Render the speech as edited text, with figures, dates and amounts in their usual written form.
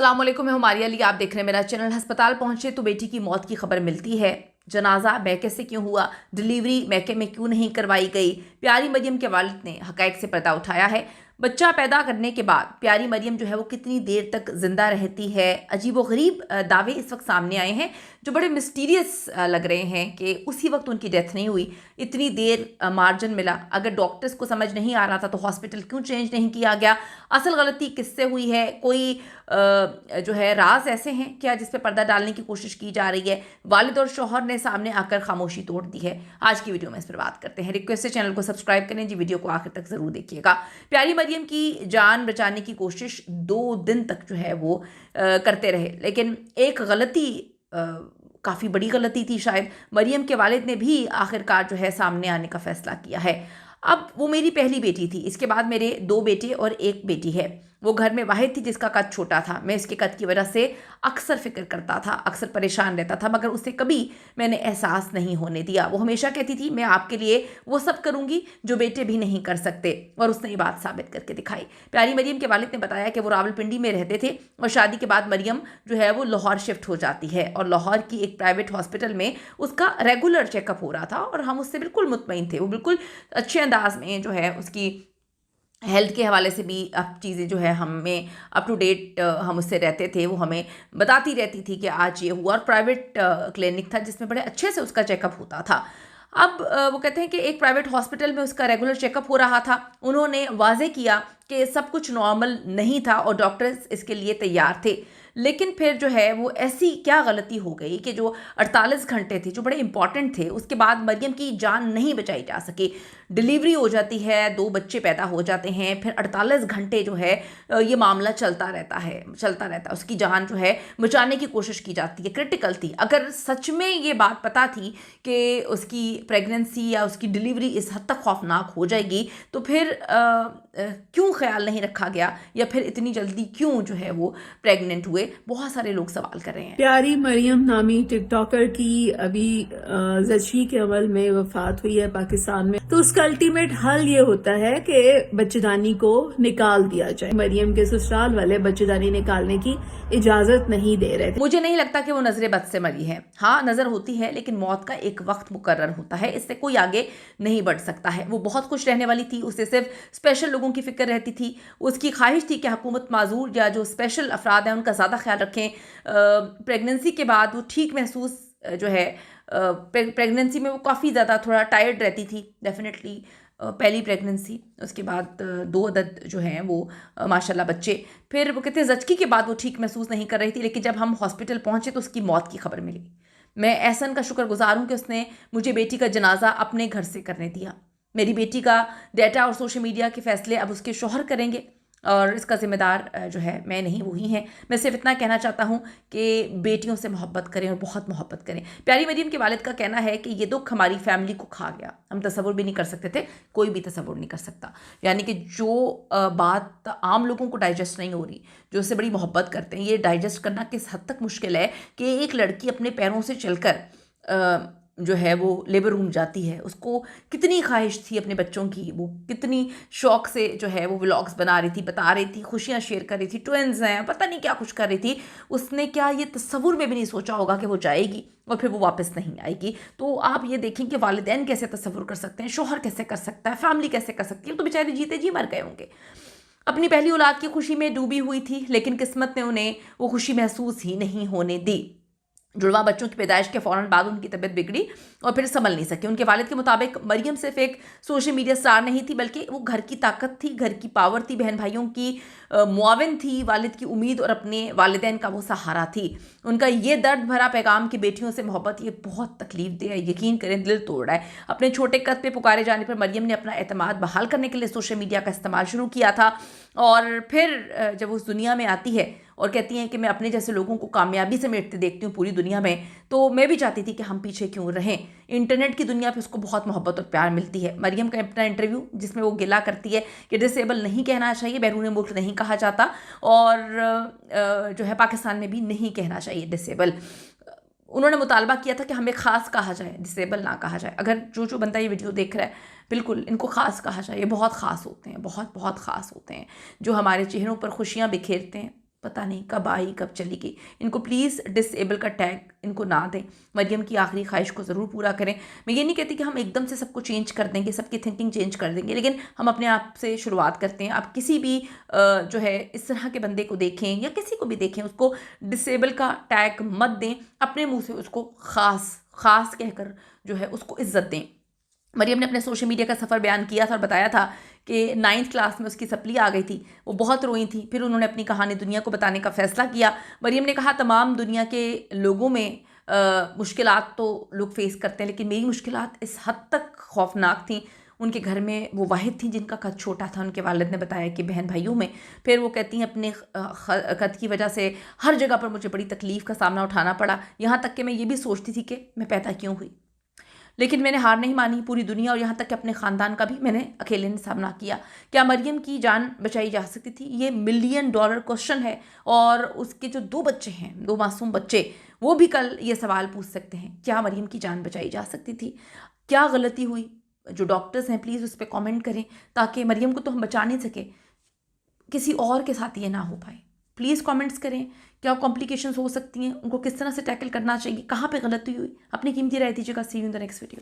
अस्सलाम वालेकुम, मैं हुमारिया अली। आप देख रहे हैं मेरा चैनल। अस्पताल पहुंचे तो बेटी की मौत की खबर मिलती है। जनाजा मैके से क्यों हुआ, डिलीवरी मैके में क्यों नहीं करवाई गई। प्यारी मरियम के वालिद ने हकायक से पर्दा उठाया है। बच्चा पैदा करने के बाद प्यारी मरियम जो है वो कितनी देर तक जिंदा रहती है। अजीब व गरीब दावे इस वक्त सामने आए हैं जो बड़े मिस्टीरियस लग रहे हैं कि उसी वक्त उनकी डेथ नहीं हुई, इतनी देर मार्जिन मिला। अगर डॉक्टर्स को समझ नहीं आ रहा था तो हॉस्पिटल क्यों चेंज नहीं किया गया, असल गलती किससे हुई है। कोई जो है राज ऐसे हैं क्या जिस पे पर्दा डालने की कोशिश की जा रही है। वालिद और शौहर ने सामने आकर खामोशी तोड़ दी है। आज की वीडियो में इस पर बात करते हैं। रिक्वेस्ट है चैनल को सब्सक्राइब करें जी, वीडियो को आखिर तक जरूर देखिएगा। प्यारी मरियम की जान बचाने की कोशिश 2 दिन तक जो है वो करते रहे, लेकिन एक गलती, काफ़ी बड़ी गलती थी शायद, मरियम के वालिद ने भी आखिरकार जो है सामने आने का फैसला किया है। अब वो मेरी पहली बेटी थी, इसके बाद मेरे 2 बेटे और 1 बेटी है। वो घर में वाहिद थी जिसका कद छोटा था। मैं इसके कद की वजह से अक्सर फिक्र करता था, अक्सर परेशान रहता था, मगर उसे कभी मैंने एहसास नहीं होने दिया। वो हमेशा कहती थी मैं आपके लिए वो सब करूंगी जो बेटे भी नहीं कर सकते, और उसने ये बात साबित करके दिखाई। प्यारी मरियम के वालिद ने बताया कि वो रावलपिंडी में रहते थे और शादी के बाद मरियम जो है वो लाहौर शिफ्ट हो जाती है और लाहौर की एक प्राइवेट हॉस्पिटल में उसका रेगुलर चेकअप हो रहा था और हम उससे बिल्कुल मुतमईन थे। वो बिल्कुल अच्छे अंदाज में जो है उसकी हेल्थ के हवाले से भी अब चीज़ें जो है हमें अप टू डेट हम उससे रहते थे। वो हमें बताती रहती थी कि आज ये हुआ, और प्राइवेट क्लिनिक था जिसमें बड़े अच्छे से उसका चेकअप होता था। अब वो कहते हैं कि एक प्राइवेट हॉस्पिटल में उसका रेगुलर चेकअप हो रहा था। उन्होंने वाजे किया कि सब कुछ नॉर्मल नहीं था और डॉक्टर्स इसके लिए तैयार थे, लेकिन फिर जो है वो ऐसी क्या गलती हो गई कि जो 48 घंटे थे जो बड़े इंपॉर्टेंट थे, उसके बाद मरियम की जान नहीं बचाई जा सकी। डिलीवरी हो जाती है, 2 बच्चे पैदा हो जाते हैं, फिर 48 घंटे जो है ये मामला चलता रहता है। उसकी जान जो है बचाने की कोशिश की जाती है, क्रिटिकल थी। अगर सच में ये बात पता थी कि उसकी प्रेगनेंसी या उसकी डिलीवरी इस हद तक खौफनाक हो जाएगी तो फिर क्यों ख्याल नहीं रखा गया, या फिर इतनी जल्दी क्यों जो है वो प्रेग्नेंट हुए। बहुत सारे लोग सवाल कर रहे हैं। प्यारी मरियम नामी टिकटॉकर की अभी जची के अमल में वफात हुई है पाकिस्तान में, तो उसका अल्टीमेट हल ये होता है कि बच्चेदानी को निकाल दिया जाए। मरियम के ससुराल वाले बच्चेदानी निकालने की इजाजत नहीं दे रहे थे। मुझे नहीं लगता कि वो नजर बद से मरी है। हाँ, नजर होती है, लेकिन मौत का एक वक्त मुकर्रर होता है, इससे कोई आगे नहीं बढ़ सकता है। वो बहुत खुश रहने वाली थी, उसे सिर्फ स्पेशल लोगों की फिक्र रहती थी। उसकी ख्वाहिश थी कि हुकूमत माजूर या जो स्पेशल अफराद हैं उनका ज़्यादा ख्याल रखें। प्रेगनेंसी के बाद वो ठीक महसूस जो है, प्रेगनेंसी में वो काफ़ी ज़्यादा थोड़ा टायर्ड रहती थी डेफिनेटली। पहली प्रेगनेंसी, उसके बाद 2 अदद जो हैं वो माशाल्लाह बच्चे। फिर वो कहते हैं जचकी के बाद वो ठीक महसूस नहीं कर रही थी, लेकिन जब हम हॉस्पिटल पहुंचे तो उसकी मौत की खबर मिली। मैं एहसन का शुक्रगुजार हूँ कि उसने मुझे बेटी का जनाजा अपने घर से करने दिया। मेरी बेटी का डाटा और सोशल मीडिया के फैसले अब उसके शौहर करेंगे और इसका जिम्मेदार जो है मैं नहीं, वो ही हैं। मैं सिर्फ इतना कहना चाहता हूँ कि बेटियों से मोहब्बत करें और बहुत मोहब्बत करें। प्यारी मरियम के वालिद का कहना है कि ये दुख हमारी फैमिली को खा गया, हम तसव्वुर भी नहीं कर सकते थे, कोई भी तसव्वुर नहीं कर सकता। यानी कि जो बात आम लोगों को डाइजेस्ट नहीं हो रही, जो उससे बड़ी मोहब्बत करते हैं, ये डाइजेस्ट करना किस हद तक मुश्किल है कि एक लड़की अपने पैरों से चलकर जो है वो लेबर रूम जाती है। उसको कितनी ख्वाहिश थी अपने बच्चों की, वो कितनी शौक से जो है वो व्लॉग्स बना रही थी, बता रही थी, खुशियाँ शेयर कर रही थी, ट्विन्स हैं, पता नहीं क्या कुछ कर रही थी। उसने क्या ये तसव्वुर में भी नहीं सोचा होगा कि वो जाएगी और फिर वो वापस नहीं आएगी। तो आप ये देखें कि वालिदैन कैसे तसव्वुर कर सकते हैं, शौहर कैसे कर सकता है, फैमिली कैसे कर सकती है। तो बेचारे जीते जी मर गए होंगे। अपनी पहली औलाद की खुशी में डूबी हुई थी, लेकिन किस्मत ने उन्हें वो खुशी महसूस ही नहीं होने दी। जुड़वा बच्चों की पैदाइश के फ़ौरन बाद उनकी तबीयत बिगड़ी और फिर संभल नहीं सकी। उनके वालिद के मुताबिक मरियम सिर्फ एक सोशल मीडिया स्टार नहीं थी, बल्कि वो घर की ताकत थी, घर की पावर थी, बहन भाइयों की मुआविन थी, वालिद की उम्मीद और अपने वालिदैन का वो सहारा थी। उनका ये दर्द भरा पैगाम कि बेटियों से मोहब्बत ये बहुत तकलीफ दे है, यकीन करें दिल तोड़ रहा है। अपने छोटे कद पे पुकारे जाने पर मरियम ने अपना एतमाद बहाल करने के लिए सोशल मीडिया का इस्तेमाल शुरू किया था, और फिर जब उस दुनिया में आती है और कहती हैं कि मैं अपने जैसे लोगों को कामयाबी समेटते देखती हूँ पूरी दुनिया में, तो मैं भी चाहती थी कि हम पीछे क्यों रहें। इंटरनेट की दुनिया पे उसको बहुत मोहब्बत और प्यार मिलती है। मरियम का अपना इंटरव्यू जिसमें वो गिला करती है कि डिसेबल नहीं कहना चाहिए, बैरून मुल्क नहीं कहा जाता, और जो है पाकिस्तान में भी नहीं कहना चाहिए डिसेबल। उन्होंने मुतालबा किया था कि हमें ख़ास कहा जाए, डिसेबल ना कहा जाए। अगर जो बंदा ये वीडियो देख रहा है, बिल्कुल इनको ख़ास कहा जाए, ये बहुत ख़ास होते हैं, बहुत बहुत ख़ास होते हैं, जो हमारे चेहरों पर खुशियाँ बिखेरते हैं, पता नहीं कब आई कब चली गई। इनको प्लीज़ डिसेबल का टैग इनको ना दें। मरियम की आखिरी ख्वाहिश को ज़रूर पूरा करें। मैं ये नहीं कहती कि हम एकदम से सबको चेंज कर देंगे, सबकी थिंकिंग चेंज कर देंगे, लेकिन हम अपने आप से शुरुआत करते हैं। आप किसी भी जो है इस तरह के बंदे को देखें या किसी को भी देखें, उसको डिसेबल का टैग मत दें। अपने मुँह से उसको ख़ास कहकर जो है उसको इज़्ज़त दें। मरियम ने अपने सोशल मीडिया का सफ़र बयान किया था और बताया था कि 9th क्लास में उसकी सप्ली आ गई थी, वो बहुत रोई थी। फिर उन्होंने अपनी कहानी दुनिया को बताने का फ़ैसला किया। मरियम ने कहा, तमाम दुनिया के लोगों में मुश्किलात तो लोग फेस करते हैं, लेकिन मेरी मुश्किलात इस हद तक खौफनाक थी। उनके घर में वो वाहिद थी जिनका कद छोटा था। उनके वालिद ने बताया कि बहन भाइयों में, फिर वो कहती हैं अपने कद की वजह से हर जगह पर मुझे बड़ी तकलीफ़ का सामना उठाना पड़ा, यहाँ तक कि मैं ये भी सोचती थी कि मैं पैदा क्यों हुई। लेकिन मैंने हार नहीं मानी। पूरी दुनिया और यहाँ तक कि अपने ख़ानदान का भी मैंने अकेले ने सामना किया। क्या मरियम की जान बचाई जा सकती थी? ये $1 मिलियन क्वेश्चन है। और उसके जो 2 बच्चे हैं, 2 मासूम बच्चे, वो भी कल ये सवाल पूछ सकते हैं, क्या मरियम की जान बचाई जा सकती थी? क्या गलती हुई? जो डॉक्टर्स हैं प्लीज़ उस पर कॉमेंट करें, ताकि मरियम को तो हम बचा नहीं सके, किसी और के साथ ये ना हो पाए। प्लीज़ कमेंट्स करें, क्या कॉम्प्लिकेशंस हो सकती हैं, उनको किस तरह से टैकल करना चाहिए, कहाँ पे गलती हुई। अपनी कीमती राय दीजिएगा। See you in the next video.